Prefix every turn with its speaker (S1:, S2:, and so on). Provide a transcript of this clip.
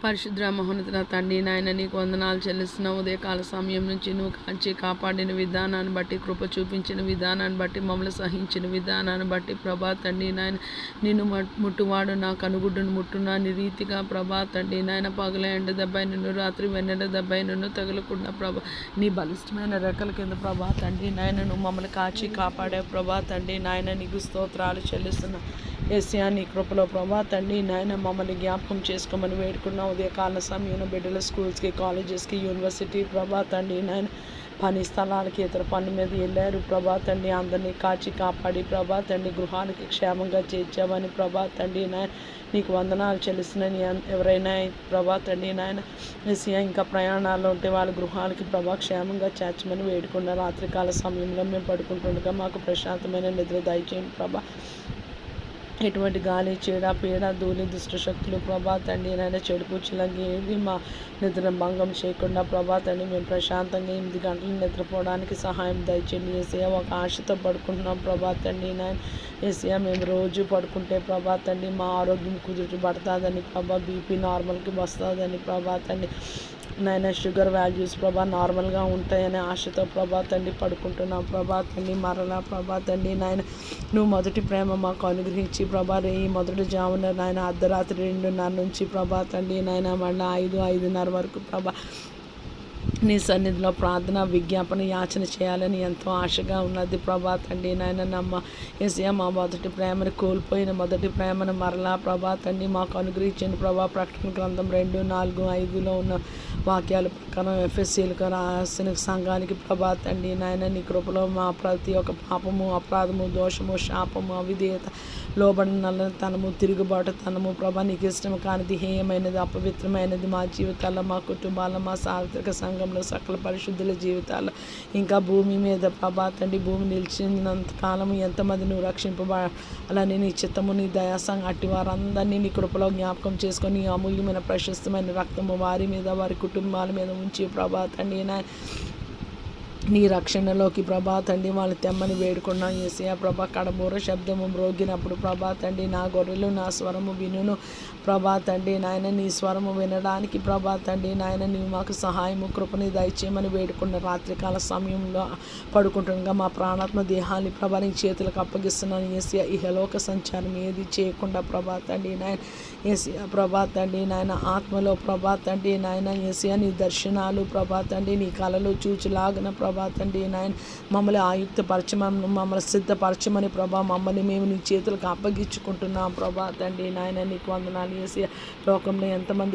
S1: పరిశుద్ర మహోన్నత తండ్రి నాయన నీకు వందనాలు చెల్లిస్తున్నావు. ఉదయకాల సమయం నుంచి నువ్వు కాచి కాపాడిన విధానాన్ని బట్టి, కృప చూపించిన విధానాన్ని బట్టి, మమ్మల్ని సహించిన విధానాన్ని బట్టి ప్రభా తండ్రి నాయన నిన్ను ముట్టువాడు నా కనుగుడ్డును ముట్టున్నా నీ రీతిగా ప్రభా తండ్రి నాయన పగల ఎండ దెబ్బై నిన్ను రాత్రి వెన్నెల దెబ్బై నిన్ను తగలకుండా ప్రభా నీ బలిష్టమైన రెక్కల కింద ప్రభా తండ్రి నాయన నువ్వు మమ్మల్ని కాచి కాపాడే ప్రభా తండ్రి నాయన నీకు స్తోత్రాలు చెల్లిస్తున్నా. యేసయ్యా నీ కృపలో ప్రభా తండ్రి నాయన మమ్మల్ని జ్ఞాపకం చేసుకోమని వేడుకున్నాం. ఉదయకాల సమయంలో బిడ్డల స్కూల్స్కి, కాలేజెస్కి, యూనివర్సిటీ ప్రభా తండ్రి నాయన పని స్థలాలకి ఇతర పని మీద వెళ్ళారు ప్రభా తండ్రి అందరినీ కాచి కాపాడి ప్రభా తండ్రి గృహానికి క్షేమంగా చేర్చామని ప్రభా తండ్రి నాయన నీకు వందనాలు చెల్లిస్తున్నాను. ఎవరైనా ప్రభా తండ్రి నాయన యేసయ్యా ఇంకా ప్రయాణాల్లో ఉంటే వాళ్ళ గృహాలకి ప్రభా క్షేమంగా చేర్చమని వేడుకున్న రాత్రికాల సమయంలో మేము పడుకుంటుండగా మాకు ప్రశాంతమైన నిద్ర దయచేయండి ప్రభా. ఎటువంటి గాలి, చీడ, పీడ, ధూళి, దుష్టశక్తులు ప్రభా తండ్రి నాయన చెడు కూర్చులకి ఏవి మా నిద్ర భంగం చేయకుండా ప్రభా తండ్రి మేము ప్రశాంతంగా 8 గంటలు నిద్రపోవడానికి సహాయం దయచేయండి. యేసయ్యా ఒక ఆశతో పడుకుంటున్నాం ప్రభా తండ్రి నాయన యేసయ్యా మేము రోజు పడుకుంటే ప్రభా తండ్రి మా ఆరోగ్యం కుదుటపడుతుందని ప్రభా, బీపీ నార్మల్కి వస్తుందని ప్రభా తండ్రి నాయన షుగర్ వాల్యూస్ ప్రభా నార్మల్గా ఉంటాయనే ఆశతో ప్రభా తండ్రి పడుకుంటున్నాం ప్రభా తండ్రి మరలా ప్రభా తండ్రి నాయన నువ్వు మొదటి ప్రేమ మాకు అనుగ్రహించి ప్రభా ఈ మొదటి జామున నాయన అర్ధరాత్రి 2:30 నుంచి ప్రభా తండ్రి నాయన మళ్ళీ 5-5:30 వరకు ప్రభా నీ సన్నిధిలో ప్రార్థన, విజ్ఞాపన, యాచన చేయాలని ఎంతో ఆశగా ఉన్నది ప్రభా తండ్రి నాయన నమ్మ యేసయ్యా మా మొదటి ప్రేమను కోల్పోయిన మొదటి ప్రేమను మరలా ప్రభా తండ్రి మాకు అనుగ్రహించండి ప్రభా. ప్రకటన గ్రంథం 2:4-5లో ఉన్న వాక్యాల ప్రకారం ఎఫ్ఎస్సీలకు రాసిన సంఘానికి ప్రభా తండ్రి నాయన నీ కృపలో మా ప్రతి ఒక్క పాపము, అపరాధము, దోషము, శాపము, అవిధేయత, లోబడినతనము, తిరుగుబాటుతనము ప్రభా నీకు ఇష్టం కానిది, హేయమైనది, అపవిత్రమైనది మా జీవితాల్లో, మా కుటుంబాల్లో, మా సార్వత్రిక సంఘంలో, సకల పరిశుద్ధుల జీవితాల్లో, ఇంకా భూమి మీద ప్రభా తండ్రి భూమి నిలిచినంత కాలము ఎంతమంది నువ్వు రక్షింపబడాలని నీ చిత్తము, నీ దయాసంగ అట్టి వారందరినీ నీ కృపలో జ్ఞాపకం చేసుకొని అమూల్యమైన ప్రశస్తమైన రక్తము వారి మీద, వారి కుటుంబాల మీద ఉంచి ప్రభా తండ్రి నీ రక్షణలోకి ప్రభా తండ్రి వాళ్ళు తెమ్మని వేడుకున్నాం. యేసయ్యా ప్రభా కడబూర శబ్దము మ్రోగినప్పుడు ప్రభా తండ్రి నా గొర్రెలు నా స్వరము వినును ప్రభా తండ్రి నాయన నీ స్వరము వినడానికి ప్రభా తండ్రి నాయన నీవు మాకు సహాయము, కృపని దయచేయమని వేడుకున్న రాత్రికాల సమయంలో పడుకుంటుండగా మా ప్రాణాత్మ దేహాన్ని ప్రభా నీ చేతులకు అప్పగిస్తున్నాను. యేసయ్యా ఇహలోక సంచారం ఏది చేయకుండా ప్రభా తండ్రి నాయన యేసయ్యా ప్రభా తండ్రి నాయన ఆత్మలో ప్రభా తండ్రి నాయన యేసయ్యా నీ దర్శనాలు ప్రభా తండ్రి నీ కళలు చూచులాగన ప్రభా తండ్రి నాయన మమ్మల్ని ఆయుక్తపరచమని, మమ్మల్ని సిద్ధపరచమని ప్రభా మమ్మల్ని మేము నీ చేతులకు అప్పగించుకుంటున్నాం ప్రభా తండ్రి నాయన నీకు వందనాలు. యేసయ్యా లోకంలో ఎంతమంది